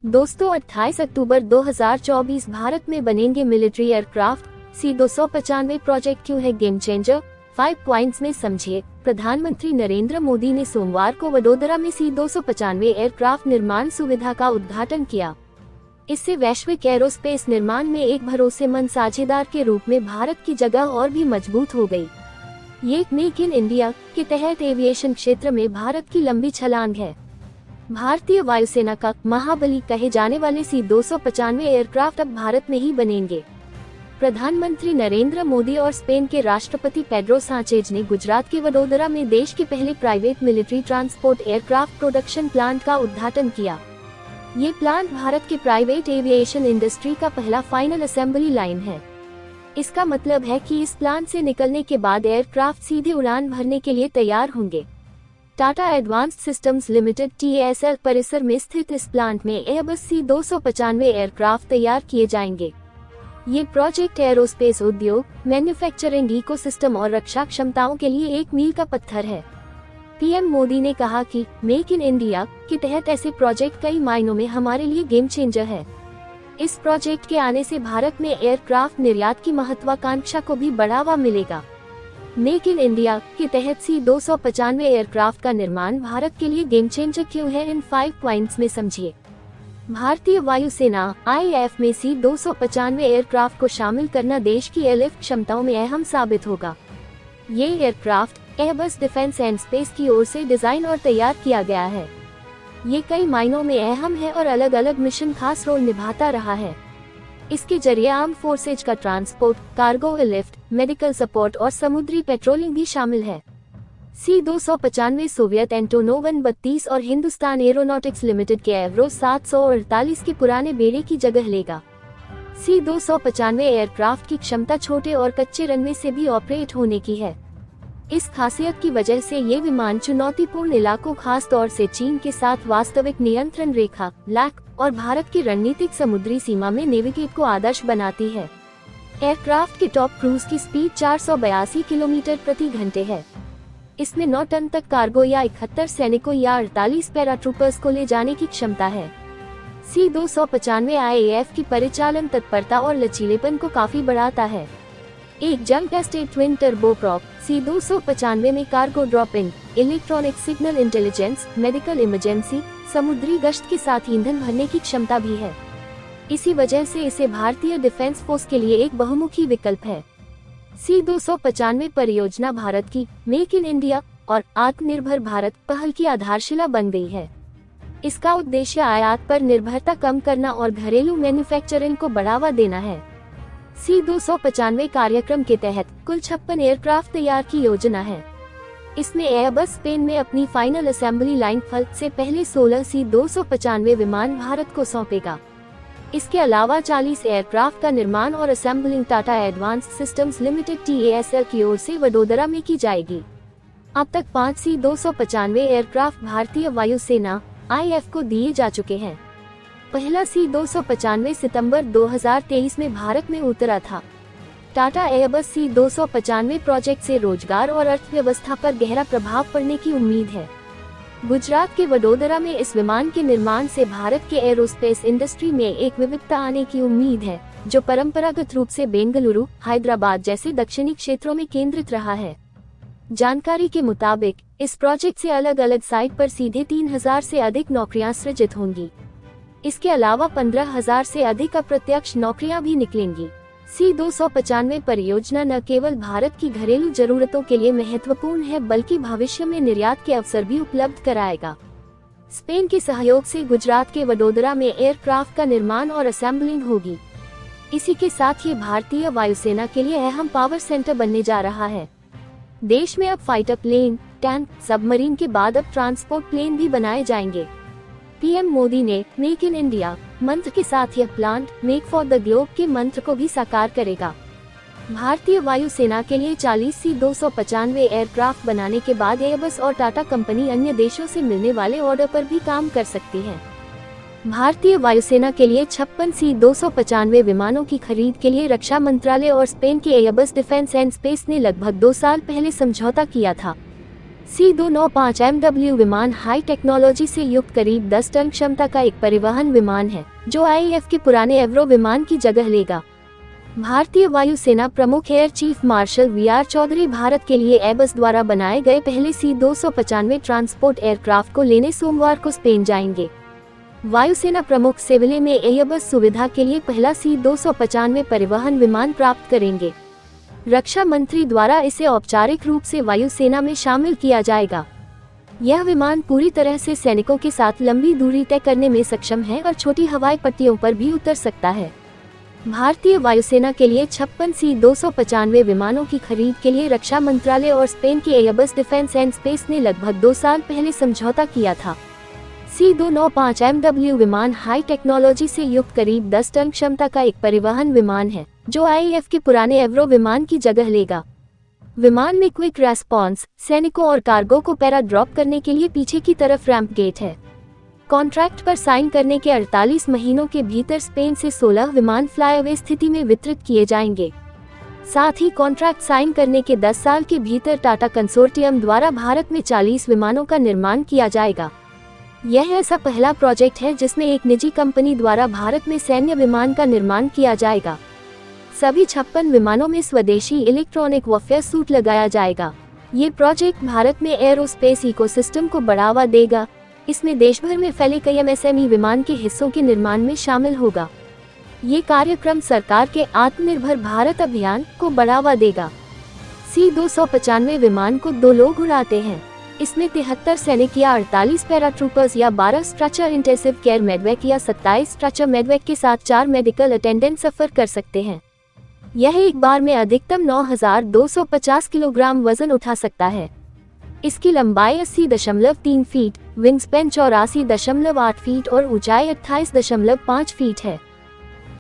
दोस्तों 28 अक्टूबर 2024 भारत में बनेंगे मिलिट्री एयरक्राफ्ट। C-295 प्रोजेक्ट क्यों है गेम चेंजर, 5 पॉइंट्स में समझिए। प्रधानमंत्री नरेंद्र मोदी ने सोमवार को वडोदरा में C-295 एयरक्राफ्ट निर्माण सुविधा का उद्घाटन किया। इससे वैश्विक एरोस्पेस निर्माण में एक भरोसेमंद साझेदार के रूप में भारत की जगह और भी मजबूत हो गई। ये मेक इन इंडिया के तहत एविएशन क्षेत्र में भारत की लंबी छलांग है। भारतीय वायुसेना का महाबली कहे जाने वाले C-295 एयरक्राफ्ट अब भारत में ही बनेंगे। प्रधानमंत्री नरेंद्र मोदी और स्पेन के राष्ट्रपति पेड्रो सांचेज ने गुजरात के वडोदरा में देश के पहले private military transport aircraft production plant का उद्घाटन किया। ये प्लांट भारत के प्राइवेट एविएशन इंडस्ट्री का पहला फाइनल असेंबली लाइन है। इसका मतलब है कि इस प्लांट से निकलने के बाद एयरक्राफ्ट सीधे उड़ान भरने के लिए तैयार होंगे। Tata advanced systems limited TASL परिसर में स्थित इस प्लांट में एयरबस C-295 एयरक्राफ्ट तैयार किए जाएंगे। ये प्रोजेक्ट एरोस्पेस उद्योग, मैन्युफैक्चरिंग इकोसिस्टम और रक्षा क्षमताओं के लिए एक मील का पत्थर है। पीएम मोदी ने कहा कि मेक इन इंडिया के तहत ऐसे प्रोजेक्ट कई मायनों में हमारे लिए गेम चेंजर है। इस प्रोजेक्ट के आने से भारत में एयरक्राफ्ट निर्यात की महत्वाकांक्षा को भी बढ़ावा मिलेगा। मेक इन इंडिया के तहत C-295 एयरक्राफ्ट का निर्माण भारत के लिए गेम चेंजर क्यों है, इन 5 पॉइंट्स में समझिए। भारतीय वायुसेना IAF में C-295 एयरक्राफ्ट को शामिल करना देश की एयरलिफ्ट क्षमताओं में अहम साबित होगा। ये aircraft Airbus defence and space की ओर से डिजाइन और तैयार किया गया है। ये कई मायनों में अहम है और अलग अलग मिशन खास रोल निभाता रहा है। इसके जरिए आर्म फोर्सेज का transport, cargo lift, medical support और समुद्री पेट्रोलिंग भी शामिल है। C-295 सोवियत एंटोनोव 32 और हिंदुस्तान एरोनॉटिक्स लिमिटेड के एवरो 748 के पुराने बेड़े की जगह लेगा। C-295 एयरक्राफ्ट की क्षमता छोटे और कच्चे रनवे से भी ऑपरेट होने की है। इस खासियत की वजह से ये विमान चुनौतीपूर्ण इलाकों, खास तौर से चीन के साथ वास्तविक नियंत्रण रेखा (LAC) और भारत की रणनीतिक समुद्री सीमा में नेविगेट को आदर्श बनाती है। एयरक्राफ्ट की टॉप क्रूज की स्पीड 482 किलोमीटर प्रति घंटे है। इसमें 9 टन तक कार्गो या 71 सैनिकों या 48 पैराट्रूपर्स को ले जाने की क्षमता है। C-295 IAF की परिचालन तत्परता और लचीलेपन को काफी बढ़ाता है। एक जंग टेस्टेड ट्विन टर्बोप्रॉप C-295 में cargo dropping, electronic signal intelligence, medical emergency, समुद्री गश्त के साथ ईंधन भरने की क्षमता भी है। इसी वजह से इसे भारतीय डिफेंस फोर्स के लिए एक बहुमुखी विकल्प है। C-295 परियोजना भारत की मेक इन इंडिया और आत्मनिर्भर भारत पहल की आधारशिला बन गई है। इसका उद्देश्य आयात पर निर्भरता कम करना और घरेलू मैन्युफैक्चरिंग को बढ़ावा देना है। C-295 कार्यक्रम के तहत कुल 56 एयरक्राफ्ट तैयार की योजना है। इसमें एयरबस स्पेन में अपनी फाइनल असेंबली लाइन से पहले 16 C-295 विमान भारत को सौंपेगा। इसके अलावा 40 एयरक्राफ्ट का निर्माण और assembling Tata advanced systems limited TASL की ओर से वडोदरा में की जाएगी। अब तक 5 C-295 एयरक्राफ्ट भारतीय वायुसेना IAF को दिए जा चुके हैं। पहला C-295 सितंबर 2023 में भारत में उतरा था। टाटा एयरबस C-295 प्रोजेक्ट से रोजगार और अर्थव्यवस्था पर गहरा प्रभाव पड़ने की उम्मीद है। गुजरात के वडोदरा में इस विमान के निर्माण से भारत के एरोस्पेस इंडस्ट्री में एक विविधता आने की उम्मीद है, जो परंपरागत रूप से बेंगलुरु, हैदराबाद जैसे दक्षिणी क्षेत्रों में केंद्रित रहा है। जानकारी के मुताबिक इस प्रोजेक्ट से अलग अलग साइट पर सीधे 3000 से अधिक नौकरियां सृजित होंगी। इसके अलावा 15,000 से अधिक अप्रत्यक्ष नौकरियां भी निकलेंगी। C-295 परियोजना न केवल भारत की घरेलू जरूरतों के लिए महत्वपूर्ण है, बल्कि भविष्य में निर्यात के अवसर भी उपलब्ध कराएगा। स्पेन के सहयोग से गुजरात के वडोदरा में एयरक्राफ्ट का निर्माण और असेंबलिंग होगी। इसी के साथ ये भारतीय वायुसेना के लिए अहम पावर सेंटर बनने जा रहा है। देश में अब फाइटर प्लेन, टैंक, सबमरीन के बाद अब ट्रांसपोर्ट प्लेन भी बनाए जाएंगे। पीएम मोदी ने मेक इन इंडिया मंत्र के साथ यह plant make for the globe के मंत्र को भी साकार करेगा। भारतीय वायुसेना के लिए 40 C-295 एयरक्राफ्ट बनाने के बाद एयरबस और टाटा कंपनी अन्य देशों से मिलने वाले ऑर्डर पर भी काम कर सकती है। भारतीय वायुसेना के लिए 56 C-295 विमानों की खरीद के लिए रक्षा मंत्रालय और स्पेन के एयरबस डिफेंस एंड स्पेस ने लगभग 2 साल पहले समझौता किया था। C295 MW विमान हाई टेक्नोलॉजी से युक्त करीब 10 टन क्षमता का एक परिवहन विमान है, जो IAF के पुराने एवरो विमान की जगह लेगा। भारतीय वायुसेना प्रमुख air chief marshal VR Chaudhary Bharat के लिए एयरबस द्वारा बनाए गए पहले C295 ट्रांसपोर्ट एयरक्राफ्ट को लेने सोमवार को स्पेन जाएंगे। वायुसेना प्रमुख सेविले में एयरबस सुविधा के लिए पहला C295 परिवहन विमान प्राप्त करेंगे। रक्षा मंत्री द्वारा इसे औपचारिक रूप से वायुसेना में शामिल किया जाएगा। यह विमान पूरी तरह से सैनिकों के साथ लंबी दूरी तय करने में सक्षम है और छोटी हवाई पट्टियों पर भी उतर सकता है। भारतीय वायुसेना के लिए 56 C295 विमानों की खरीद के लिए रक्षा मंत्रालय और स्पेन की एयरबस डिफेंस एंड स्पेस ने लगभग 2 साल पहले समझौता किया था। C295 MW विमान हाई टेक्नोलॉजी से युक्त करीब 10 टन क्षमता का एक परिवहन विमान है, जो IAF के पुराने एवरो विमान की जगह लेगा। विमान में क्विक रेस्पॉन्स, सैनिकों और कार्गो को पैरा ड्रॉप करने के लिए पीछे की तरफ रैंप गेट है। कॉन्ट्रैक्ट पर साइन करने के 48 महीनों के भीतर स्पेन से 16 विमान फ्लाईअवे स्थिति में वितरित किए जाएंगे। साथ ही कॉन्ट्रैक्ट साइन करने के 10 साल के भीतर टाटा कंसोर्टियम द्वारा भारत में 40 विमानों का निर्माण किया जाएगा। यह ऐसा पहला प्रोजेक्ट है जिसमें एक निजी कंपनी द्वारा भारत में सैन्य विमान का निर्माण किया जाएगा। सभी 56 विमानों में स्वदेशी इलेक्ट्रॉनिक वॉरफेयर सूट लगाया जाएगा। ये प्रोजेक्ट भारत में एरोस्पेस इकोसिस्टम को बढ़ावा देगा। इसमें देश भर में फैले कई MSME विमान के हिस्सों के निर्माण में शामिल होगा। ये कार्यक्रम सरकार के आत्मनिर्भर भारत अभियान को बढ़ावा देगा। C295 विमान को 2 लोग उड़ाते हैं। इसमें 73 सैनिक या 48 पैराट्रूपर्स या 12 स्ट्रक्चर इंटेंसिव केयर मेडवैक या 27 स्ट्रक्चर मेडवैक के साथ 4 मेडिकल अटेंडेंट सफर कर सकते हैं। यह एक बार में अधिकतम 9,250 किलोग्राम वजन उठा सकता है। इसकी लंबाई 80.3 फीट, विंग स्पैन 84.8 फीट और ऊंचाई 28.5 फीट है।